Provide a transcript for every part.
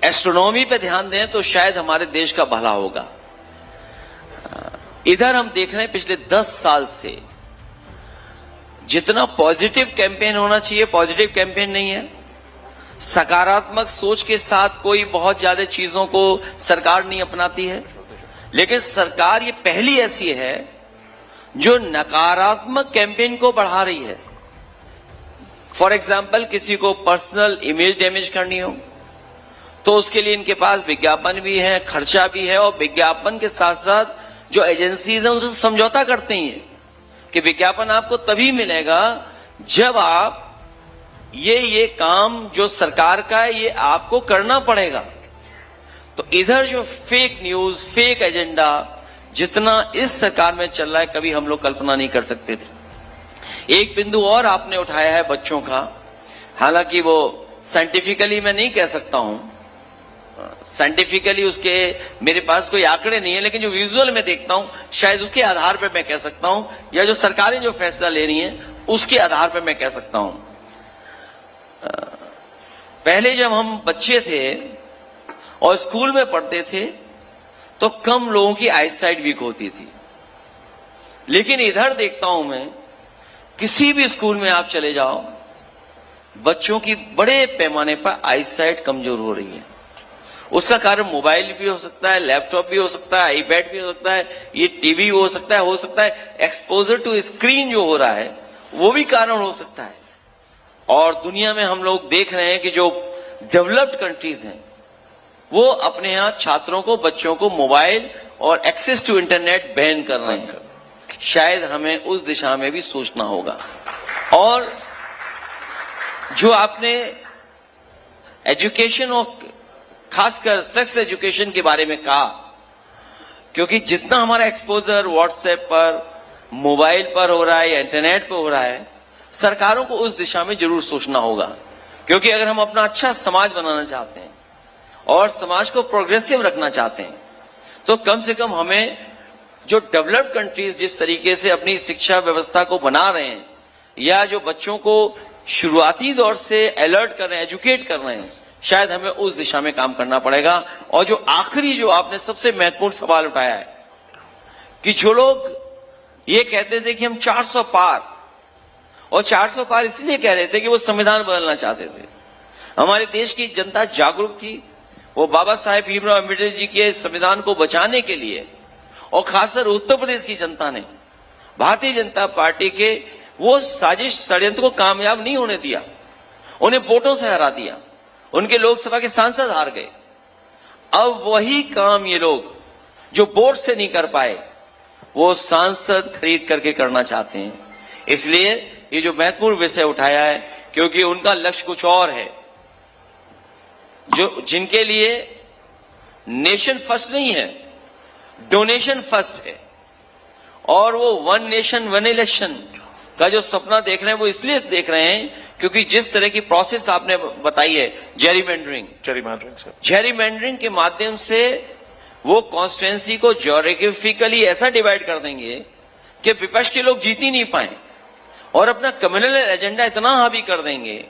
Astronomy पे ध्यान दें तो शायद हमारे देश का भला होगा। इधर हम देख रहे हैं पिछले 10 साल से जितना पॉजिटिव कैंपेन होना चाहिए पॉजिटिव कैंपेन नहीं है। सकारात्मक सोच के साथ कोई बहुत ज्यादा चीजों को सरकार नहीं अपनाती है, लेकिन सरकार ये पहली ऐसी है जो नकारात्मक कैंपेन को बढ़ा रही है। फॉर एग्जाम्पल, किसी को पर्सनल इमेज डैमेज करनी हो तो उसके लिए इनके पास विज्ञापन भी है, खर्चा भी है, और विज्ञापन के साथ साथ जो एजेंसीज हैं उनसे समझौता करते हैं कि विज्ञापन आपको तभी मिलेगा जब आप ये काम जो सरकार का है ये आपको करना पड़ेगा। तो इधर जो फेक न्यूज, फेक एजेंडा जितना इस सरकार में चल रहा है कभी हम लोग कल्पना नहीं कर सकते थे। एक बिंदु और आपने उठाया है बच्चों का, हालांकि वो साइंटिफिकली मैं नहीं कह सकता हूं, साइंटिफिकली उसके मेरे पास कोई आंकड़े नहीं है, लेकिन जो विजुअल में देखता हूं शायद उसके आधार पर मैं कह सकता हूं, या जो सरकारें जो फैसला ले रही हैं उसके आधार पर मैं कह सकता हूं। पहले जब हम बच्चे थे और स्कूल में पढ़ते थे तो कम लोगों की आईसाइट वीक होती थी, लेकिन इधर देखता हूं मैं किसी भी स्कूल में आप चले जाओ बच्चों की बड़े पैमाने पर आईसाइट कमजोर हो रही है। उसका कारण मोबाइल भी हो सकता है, लैपटॉप भी हो सकता है, आईपैड भी हो सकता है, ये टीवी हो सकता है एक्सपोजर टू स्क्रीन जो हो रहा है वो भी कारण हो सकता है। और दुनिया में हम लोग देख रहे हैं कि जो डेवलप्ड कंट्रीज हैं वो अपने यहां छात्रों को, बच्चों को मोबाइल और एक्सेस टू इंटरनेट बैन कर रहे हैं। शायद हमें उस दिशा में भी सोचना होगा। और जो आपने एजुकेशन और खासकर सेक्स एजुकेशन के बारे में कहा, क्योंकि जितना हमारा एक्सपोजर व्हाट्सएप पर, मोबाइल पर हो रहा है या इंटरनेट पर हो रहा है, सरकारों को उस दिशा में जरूर सोचना होगा। क्योंकि अगर हम अपना अच्छा समाज बनाना चाहते हैं और समाज को प्रोग्रेसिव रखना चाहते हैं तो कम से कम हमें जो डेवलप्ड कंट्रीज जिस तरीके से अपनी शिक्षा व्यवस्था को बना रहे हैं या जो बच्चों को शुरुआती दौर से अलर्ट कर रहे हैं, एजुकेट कर रहे हैं, शायद हमें उस दिशा में काम करना पड़ेगा। और जो आखिरी जो आपने सबसे महत्वपूर्ण सवाल उठाया है कि जो लोग ये कहते थे कि हम 400 पार, और 400 पार इसलिए कह रहे थे कि वो संविधान बदलना चाहते थे। हमारे देश की जनता जागरूक थी, वो बाबा साहेब भीमराव अम्बेडकर जी के संविधान को बचाने के लिए, और खासकर उत्तर प्रदेश की जनता ने भारतीय जनता पार्टी के वो साजिश षड्यंत्र को कामयाब नहीं होने दिया, उन्हें वोटों से हरा दिया, उनके लोकसभा के सांसद हार गए। अब वही काम ये लोग जो वोट से नहीं कर पाए वो सांसद खरीद करके करना चाहते हैं। इसलिए ये जो महत्वपूर्ण विषय उठाया है, क्योंकि उनका लक्ष्य कुछ और है, जो जिनके लिए नेशन फर्स्ट नहीं है, डोनेशन फर्स्ट है, और वो वन नेशन वन इलेक्शन का जो सपना देख रहे हैं वो इसलिए देख रहे हैं क्योंकि जिस तरह की प्रोसेस आपने बताई है, जेरीमैंडरिंग के माध्यम से वो कॉन्स्टिट्यूएंसी को ज्योग्राफिकली ऐसा डिवाइड कर देंगे कि विपक्ष के लोग जीत ही नहीं पाए, और अपना कम्युनल एजेंडा इतना हावी कर देंगे,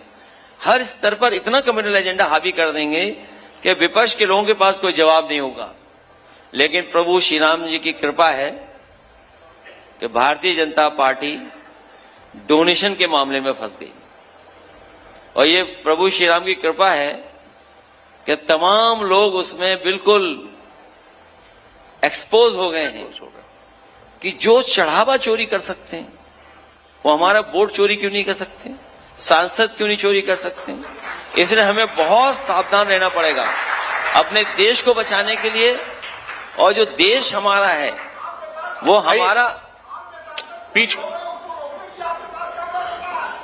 हर स्तर पर इतना कम्युनल एजेंडा हावी कर देंगे कि विपक्ष के लोगों के पास कोई जवाब नहीं होगा। लेकिन प्रभु श्री राम जी की कृपा है कि भारतीय जनता पार्टी डोनेशन के मामले में फंस गई, और ये प्रभु श्री राम की कृपा है कि तमाम लोग उसमें बिल्कुल एक्सपोज हो गए हैं कि जो चढ़ावा चोरी कर सकते हैं वो हमारा वोट चोरी क्यों नहीं कर सकते, सांसद क्यों नहीं चोरी कर सकते। इसलिए हमें बहुत सावधान रहना पड़ेगा अपने देश को बचाने के लिए, और जो देश हमारा है वो हमारा पीछे।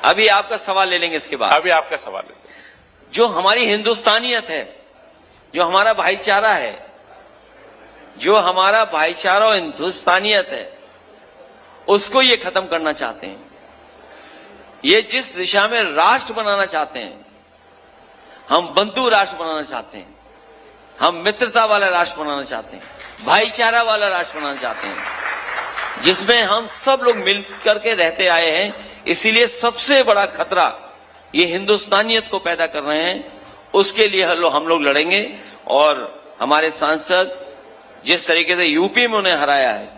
अभी आपका सवाल ले लेंगे, इसके बाद अभी आपका सवाल ले लेंगे। जो हमारी हिंदुस्तानियत है, जो हमारा भाईचारा है, जो हमारा भाईचारा और हिंदुस्तानियत है, उसको ये खत्म करना चाहते हैं। ये जिस दिशा में राष्ट्र बनाना चाहते हैं, हम बंधु राष्ट्र बनाना चाहते हैं, हम मित्रता वाला राष्ट्र बनाना चाहते हैं, भाईचारा वाला राष्ट्र बनाना चाहते हैं, जिसमें हम सब लोग मिल करके रहते आए हैं। इसीलिए सबसे बड़ा खतरा ये हिंदुस्तानियत को पैदा कर रहे हैं, उसके लिए हम लोग लड़ेंगे। और हमारे सांसद जिस तरीके से यूपी में उन्हें हराया है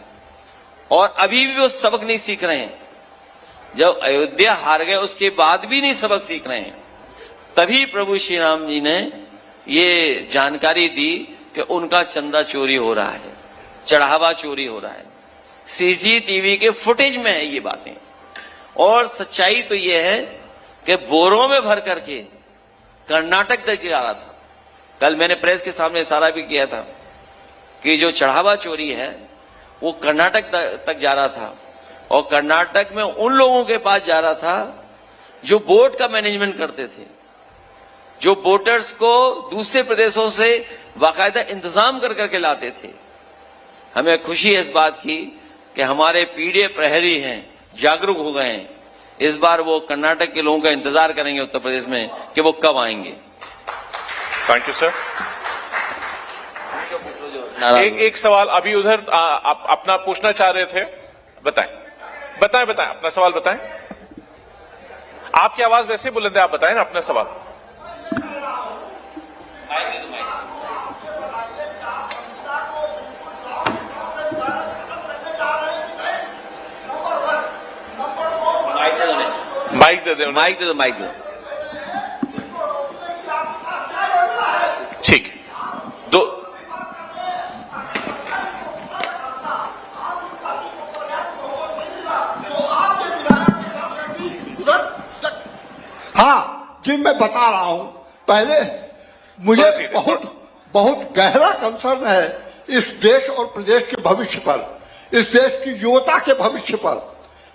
और अभी भी वो सबक नहीं सीख रहे हैं, जब अयोध्या हार गए उसके बाद भी नहीं सबक सीख रहे हैं, तभी प्रभु श्री राम जी ने ये जानकारी दी कि उनका चंदा चोरी हो रहा है, चढ़ावा चोरी हो रहा है। सीसीटीवी के फुटेज में है ये बातें। और सच्चाई तो ये है कि बोरों में भर करके कर्नाटक तक जा रहा था। कल मैंने प्रेस के सामने इशारा भी किया था कि जो चढ़ावा चोरी है वो कर्नाटक तक जा रहा था, और कर्नाटक में उन लोगों के पास जा रहा था जो बोट का मैनेजमेंट करते थे, जो बोटर्स को दूसरे प्रदेशों से बाकायदा इंतजाम कर करके लाते थे। हमें खुशी है इस बात की कि हमारे पीढ़ी प्रहरी हैं, जागरूक हो गए हैं। इस बार वो कर्नाटक के लोगों का इंतजार करेंगे उत्तर प्रदेश में कि वो कब आएंगे। Thank you sir. एक सवाल अभी उधर आप अपना पूछना चाह रहे थे, बताएं बताएं बताएं अपना सवाल बताएं। आपकी आवाज वैसे बुलंद है, आप बताएं ना अपना सवाल। माइक दे दो, माइक दे दो, माइक दो। ठीक दो। हाँ जी, मैं बता रहा हूं। पहले मुझे बहुत गहरा कंसर्न है इस देश और प्रदेश के भविष्य पर, इस देश की युवता के भविष्य पर।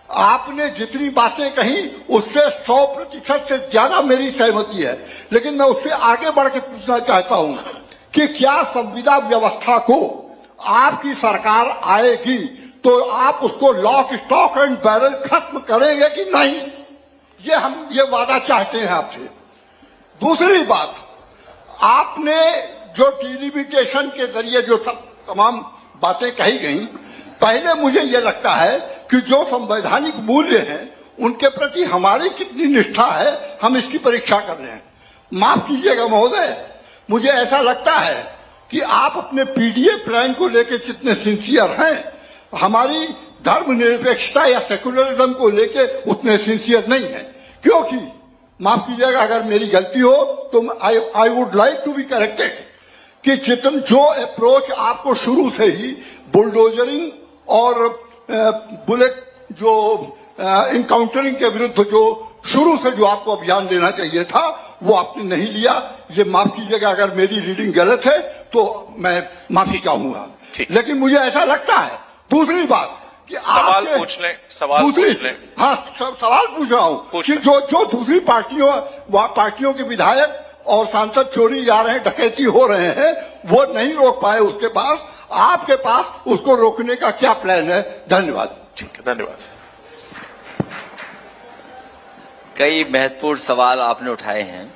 आपने जितनी बातें कही उससे 100% से ज्यादा मेरी सहमति है, लेकिन मैं उससे आगे बढ़ के पूछना चाहता हूं कि क्या संविदा व्यवस्था को आपकी सरकार आएगी तो आप उसको लॉक स्टॉक एंड बैरल खत्म करेंगे कि नहीं? ये वादा चाहते हैं आपसे। दूसरी बात, आपने जो टेलीविजन के जरिए जो तमाम बातें कही गई, पहले मुझे ये लगता है कि जो संवैधानिक मूल्य हैं उनके प्रति हमारी कितनी निष्ठा है, हम इसकी परीक्षा कर रहे हैं। माफ कीजिएगा महोदय, मुझे ऐसा लगता है कि आप अपने पीडीए प्लान को लेकर जितने सिंसियर हैं, हमारी धर्मनिरपेक्षता या सेकुलरिज्म को लेके उतने सिंसियर नहीं है। क्योंकि माफ कीजिएगा अगर मेरी गलती हो तो I would like to be corrected कि जो अप्रोच आपको शुरू से ही बुलडोजरिंग और बुलेट जो इनकाउंटरिंग के विरुद्ध जो शुरू से जो आपको अभियान लेना चाहिए था वो आपने नहीं लिया। ये माफ कीजिएगा अगर मेरी रीडिंग गलत है तो मैं माफी चाहूंगा, लेकिन मुझे ऐसा लगता है। दूसरी बात कि सवाल पूछ लें, सवाल पूछ लें। हाँ, सवाल पूछ रहा हूँ कि जो दूसरी पार्टियों के विधायक और सांसद चोरी जा रहे हैं, डकैती हो रहे हैं, वो नहीं रोक पाए उसके पास, आपके पास उसको रोकने का क्या प्लान है? धन्यवाद। ठीक है, धन्यवाद। कई महत्वपूर्ण सवाल आपने उठाए हैं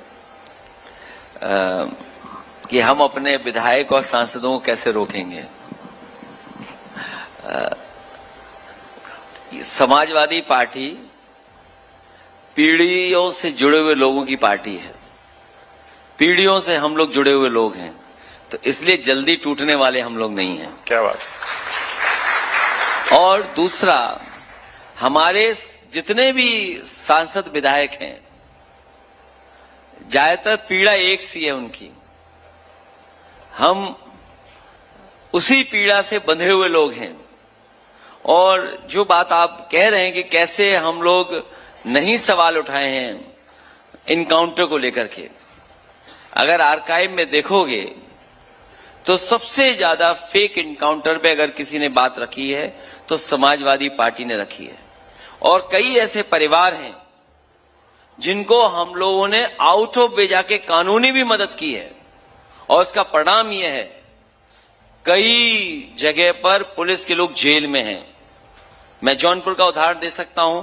कि हम अपने विधायक और सांसदों को कैसे रोकेंगे। समाजवादी पार्टी पीढ़ियों से जुड़े हुए लोगों की पार्टी है, पीढ़ियों से हम लोग जुड़े हुए लोग हैं, तो इसलिए जल्दी टूटने वाले हम लोग नहीं हैं। क्या बात। और दूसरा, हमारे जितने भी सांसद विधायक हैं, ज्यादातर पीड़ा एक सी है उनकी, हम उसी पीड़ा से बंधे हुए लोग हैं। और जो बात आप कह रहे हैं कि कैसे हम लोग नहीं सवाल उठाए हैं इनकाउंटर को लेकर के, अगर आर्काइव में देखोगे तो सबसे ज्यादा फेक इनकाउंटर पे अगर किसी ने बात रखी है तो समाजवादी पार्टी ने रखी है। और कई ऐसे परिवार हैं जिनको हम लोगों ने आउट ऑफ वे जाके कानूनी भी मदद की है, और उसका परिणाम यह है कई जगह पर पुलिस के लोग जेल में हैं। मैं जौनपुर का उदाहरण दे सकता हूं।